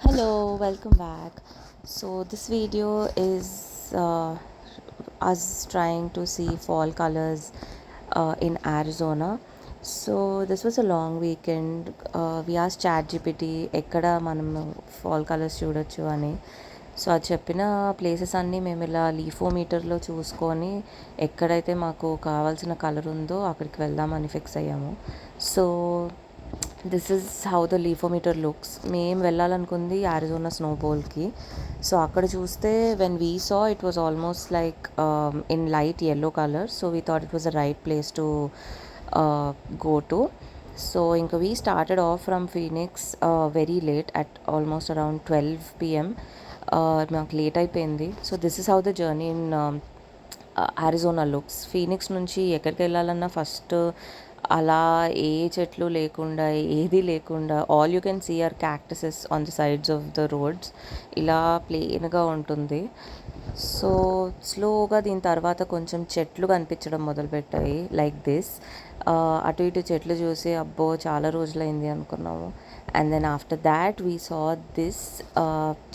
Hello, welcome back. So, this video is us trying to see fall colors in Arizona. So, this was a long weekend. We asked ChatGPT ఎక్కడ మనం fall colours చూడొచ్చు అని. So, అది చెప్పిన places అన్నీ మేము ఇలా లీఫోమీటర్లో చూసుకొని ఎక్కడైతే మాకు కావాల్సిన కలర్ ఉందో అక్కడికి వెళ్దామని ఫిక్స్ అయ్యాము. So, this is how the leafometer looks. మేము వెళ్ళాలనుకుంది యారిజోనా స్నోబాల్కి. సో అక్కడ చూస్తే when we saw it was almost like in light yellow colour. So we thought it was the right place to go to. So ఇంకా we started off from Phoenix very late at almost around 12 PM. మాకు late అయిపోయింది. So this is how the journey in Arizona looks. Phoenix నుంచి ఎక్కడికి వెళ్ళాలన్నా first అలా ఏ చెట్లు లేకుండా ఏది లేకుండా all you can see are cactuses on the sides of the roads. ఇలా ప్లెయిన్గా ఉంటుంది. సో స్లోగా దీని తర్వాత కొంచెం చెట్లు కనిపించడం మొదలుపెట్టాయి లైక్ దిస్. అటు ఇటు చెట్లు చూసి అబ్బో చాలా రోజులైంది అనుకున్నాము. And then after that we saw this.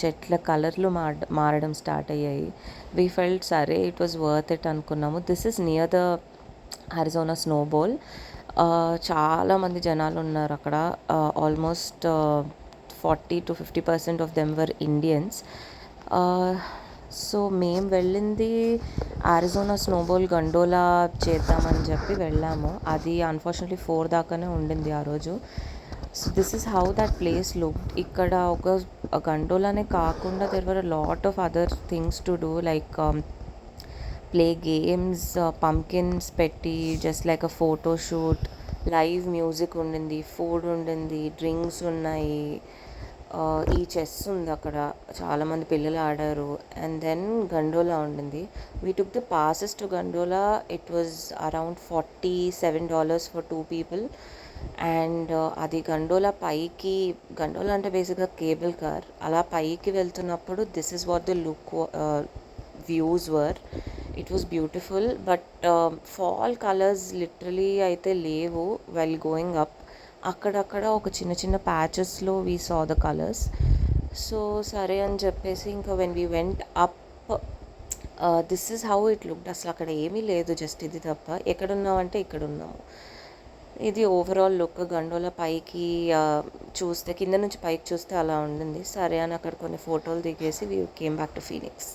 చెట్ల కలర్లు మారడం స్టార్ట్ అయ్యాయి. వీ ఫెల్ట్ సరే ఇట్ వాజ్ వర్త్ ఇట్ అనుకున్నాము. This is near the Arizona Snowbowl. చాలామంది జనాలు ఉన్నారు అక్కడ. Almost 40-50% of them were Indians. So మేము వెళ్ళింది అరిజోనా స్నోబాల్ గండోలా చేద్దామని చెప్పి వెళ్ళాము. అది అన్ఫార్చునేట్లీ 4 దాకానే ఉండింది ఆ రోజు. So this is how that place look. ఇక్కడ ఒక గండోలానే కాకుండా there were a lot of other things to do like play games, pumpkins పెట్టి just like a photo shoot, live music ఉండింది, ఫుడ్ ఉండింది, డ్రింక్స్ ఉన్నాయి. ఈ చెస్ ఉంది అక్కడ, చాలామంది పిల్లలు ఆడారు. అండ్ దెన్ గండోలా ఉండింది. We took the passes to gondola. It was around $47 for 2 people. And అది గండోలా పైకి, గండోలా అంటే బేసిక్గా కేబుల్ కార్, అలా పైకి వెళ్తున్నప్పుడు this is what the look views were. It was beautiful. But fall colours literally అయితే లేవు వెల్ గోయింగ్ అప్. అక్కడక్కడ ఒక చిన్న చిన్న ప్యాచెస్లో we saw the colours. So సరే అని చెప్పేసి ఇంకా when we went up, this is how it looked. అసలు అక్కడ ఏమీ లేదు, జస్ట్ ఇది తప్ప. ఎక్కడున్నామంటే ఇక్కడ ఉన్నాము. ఇది ఓవరాల్ లుక్. గండోలా పైకి చూస్తే, కింద నుంచి పైకి చూస్తే అలా ఉండింది. సరే అని అక్కడ కొన్ని ఫోటోలు దిగేసి we came back to Phoenix.